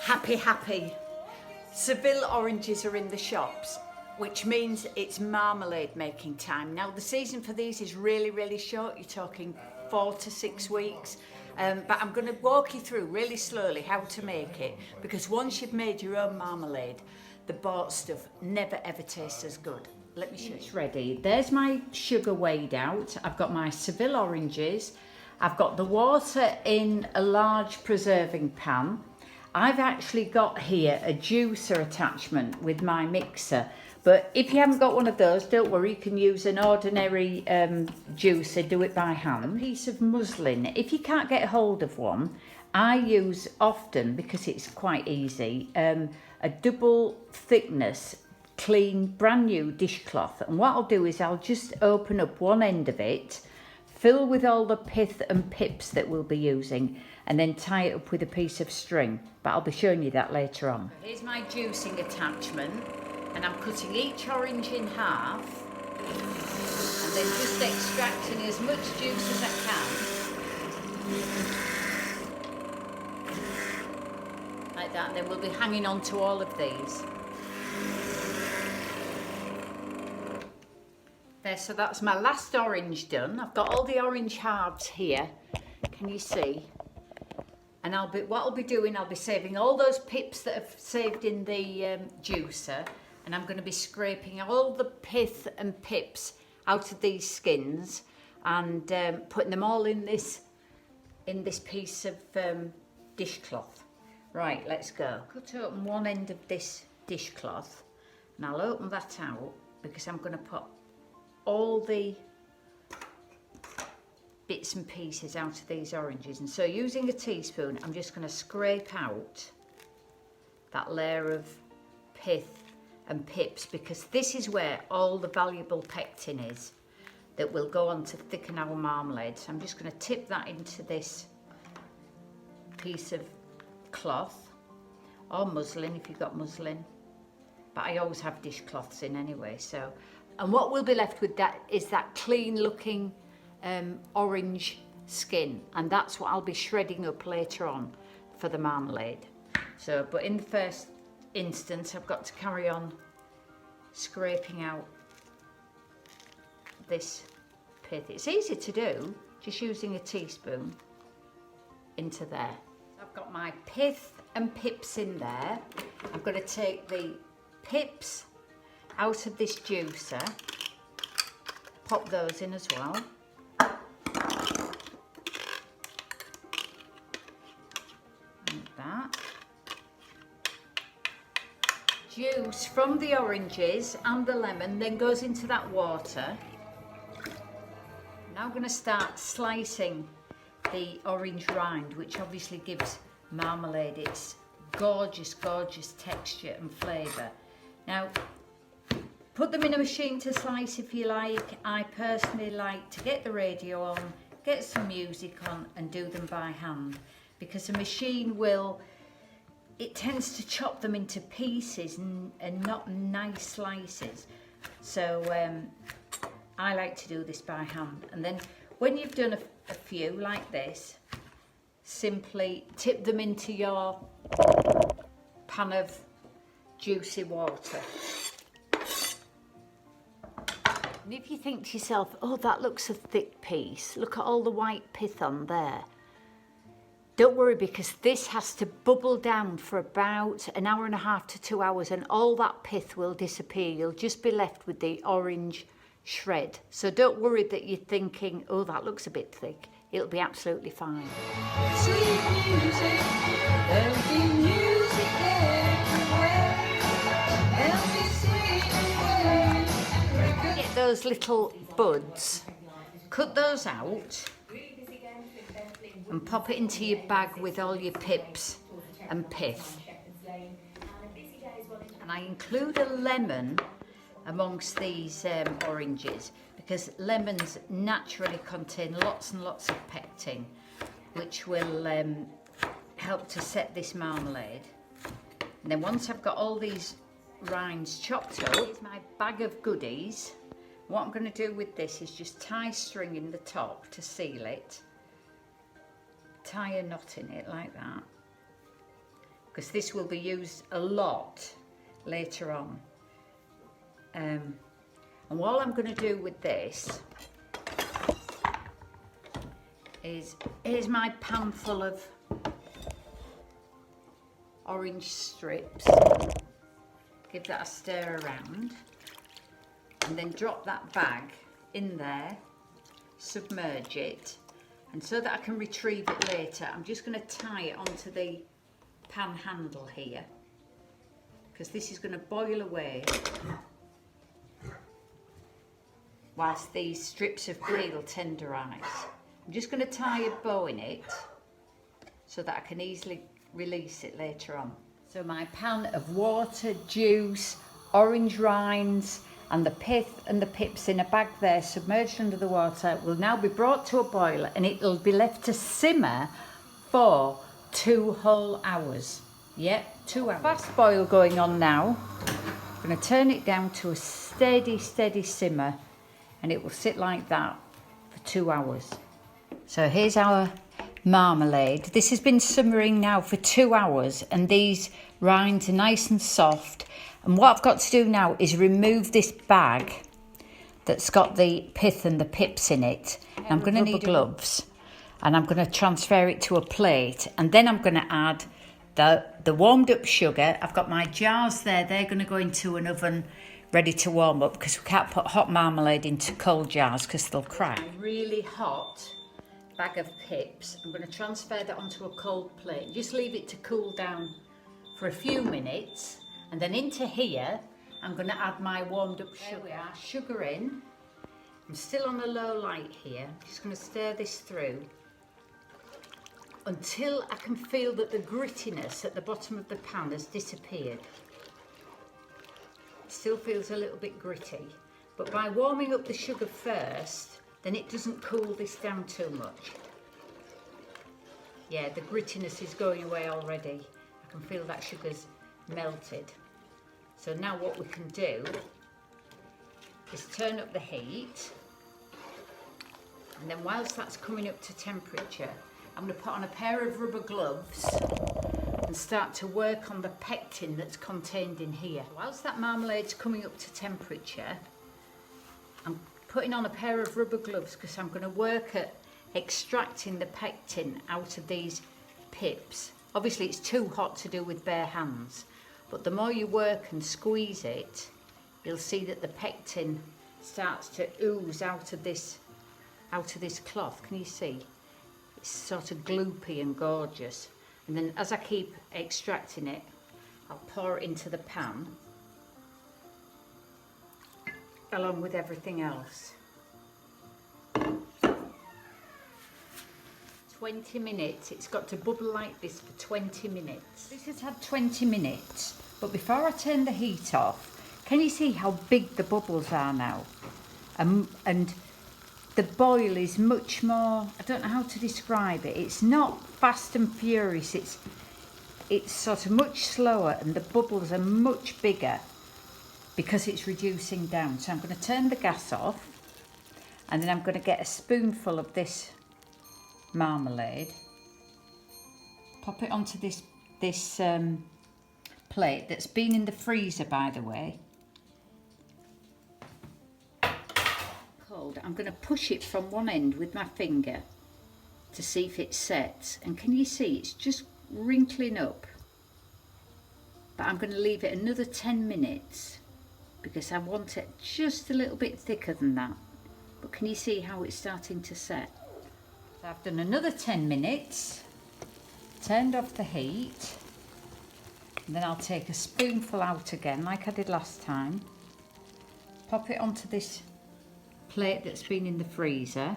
Happy. Seville oranges are in the shops, which means it's marmalade making time. Now the season for these is really short. You're talking 4 to 6 weeks. But I'm going to walk you through really slowly how to make it, because once you've made your own marmalade, the bought stuff never ever tastes as good. Let me show you. It's ready. There's my sugar weighed out. I've got my Seville oranges. I've got the water in a large preserving pan. I've actually got here a juicer attachment with my mixer, but if you haven't got one of those, don't worry, you can use an ordinary juicer, do it by hand. A piece of muslin, if you can't get hold of one, I use often, because it's quite easy, a double thickness, clean, brand new dishcloth. And what I'll do is I'll just open up one end of it, fill with all the pith and pips that we'll be using, and then tie it up with a piece of string. But I'll be showing you that later on. Here's my juicing attachment, and I'm cutting each orange in half, and then just extracting as much juice as I can. Like that, and then we'll be hanging on to all of these. There, so that's my last orange done. I've got all the orange halves here, can you see? And what I'll be doing, I'll be saving all those pips that I've saved in the juicer, and I'm going to be scraping all the pith and pips out of these skins and putting them all in this piece of dishcloth. Right, let's go. Cut open one end of this dishcloth, and I'll open that out because I'm going to put all the bits and pieces out of these oranges. And so using a teaspoon, I'm just going to scrape out that layer of pith and pips, because this is where all the valuable pectin is that will go on to thicken our marmalade. So I'm just going to tip that into this piece of cloth, or muslin if you've got muslin, but I always have dishcloths in anyway. So, and what we'll be left with that is that clean looking orange skin, and that's what I'll be shredding up later on for the marmalade. So, but in the first instance, I've got to carry on scraping out this pith. It's easy to do, just using a teaspoon into there. I've got my pith and pips in there. I'm going to take the pips out of this juicer, pop those in as well. Like that. Juice from the oranges and the lemon then goes into that water. Now I'm going to start slicing the orange rind, which obviously gives marmalade its gorgeous texture and flavour. Now, put them in a machine to slice if you like. I personally like to get the radio on, get some music on and do them by hand, because a machine it tends to chop them into pieces and not nice slices. So I like to do this by hand. And then when you've done a few like this, simply tip them into your pan of juicy water. And if you think to yourself, oh, that looks a thick piece, look at all the white pith on there. Don't worry, because this has to bubble down for about an hour and a half to 2 hours, and all that pith will disappear. You'll just be left with the orange shred. So don't worry that you're thinking, oh, that looks a bit thick. It'll be absolutely fine. Sweet music, there'll be music everywhere. There'll be singing. Get those little buds, cut those out, and pop it into your bag with all your pips and pith. And I include a lemon amongst these oranges, because lemons naturally contain lots and lots of pectin, which will help to set this marmalade. And then once I've got all these rinds chopped up, here's my bag of goodies. What I'm going to do with this is just tie string in the top to seal it, tie a knot in it like that, because this will be used a lot later on. And what I'm going to do with this is, here's my pan full of orange strips. Give that a stir around and then drop that bag in there, submerge it, and so that I can retrieve it later, I'm just going to tie it onto the pan handle here, because this is going to boil away whilst these strips of brie will tenderise. I'm just going to tie a bow in it so that I can easily release it later on. So my pan of water, juice, orange rinds and the pith and the pips in a bag there submerged under the water will now be brought to a boil, and it'll be left to simmer for 2 whole hours. Yep, 2 hours. Fast boil going on now. I'm going to turn it down to a steady simmer, and it will sit like that for 2 hours. So here's our marmalade. This has been simmering now for 2 hours, and these rinds are nice and soft. And what I've got to do now is remove this bag that's got the pith and the pips in it. I'm going to need gloves, and I'm going to transfer it to a plate, and then I'm going to add the warmed up sugar. I've got my jars there. They're going to go into an oven ready to warm up, because we can't put hot marmalade into cold jars because they'll crack. Really hot bag of pips. I'm going to transfer that onto a cold plate. Just leave it to cool down for a few minutes, and then into here I'm going to add my warmed up sugar. There we are, sugar in. I'm still on a low light here. I'm just going to stir this through until I can feel that the grittiness at the bottom of the pan has disappeared. It still feels a little bit gritty, but by warming up the sugar first, then it doesn't cool this down too much. Yeah, the grittiness is going away already. I can feel that sugar's melted. So now what we can do is turn up the heat, and then whilst that's coming up to temperature, I'm going to put on a pair of rubber gloves and start to work on the pectin that's contained in here. Whilst that marmalade's coming up to temperature, I'm putting on a pair of rubber gloves because I'm going to work at extracting the pectin out of these pips. Obviously it's too hot to do with bare hands, but the more you work and squeeze it, you'll see that the pectin starts to ooze out of this cloth. Can you see? It's sort of gloopy and gorgeous. And then as I keep extracting it, I'll pour it into the pan along with everything else. 20 minutes. It's got to bubble like this for 20 minutes. This has had 20 minutes, but before I turn the heat off, can you see how big the bubbles are now? And the boil is much more, I don't know how to describe it. It's not fast and furious. It's sort of much slower, and the bubbles are much bigger because it's reducing down. So I'm going to turn the gas off, and then I'm going to get a spoonful of this marmalade, pop it onto this plate that's been in the freezer, by the way. Cold. I'm going to push it from one end with my finger to see if it sets, and can you see it's just wrinkling up? But I'm going to leave it another 10 minutes because I want it just a little bit thicker than that. But can you see how it's starting to set? So I've done another 10 minutes, turned off the heat, and then I'll take a spoonful out again like I did last time, pop it onto this plate that's been in the freezer,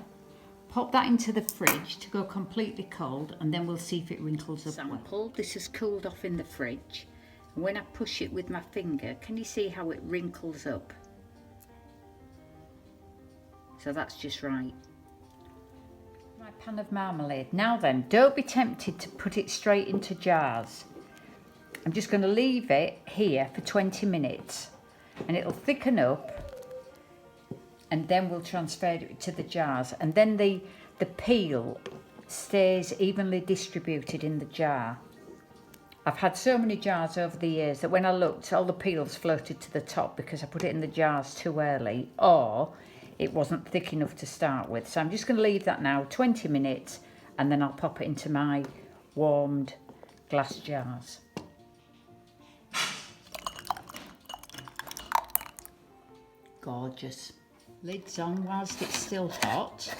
pop that into the fridge to go completely cold, and then we'll see if it wrinkles up. Sample. This has cooled off in the fridge, and when I push it with my finger, can you see how it wrinkles up? So that's just right. My pan of marmalade. Now then, don't be tempted to put it straight into jars. I'm just going to leave it here for 20 minutes, and it'll thicken up, and then we'll transfer it to the jars, and then the peel stays evenly distributed in the jar. I've had so many jars over the years that when I looked, all the peels floated to the top because I put it in the jars too early, or it wasn't thick enough to start with. So I'm just going to leave that now 20 minutes, and then I'll pop it into my warmed glass jars. Gorgeous. Lids on whilst it's still hot.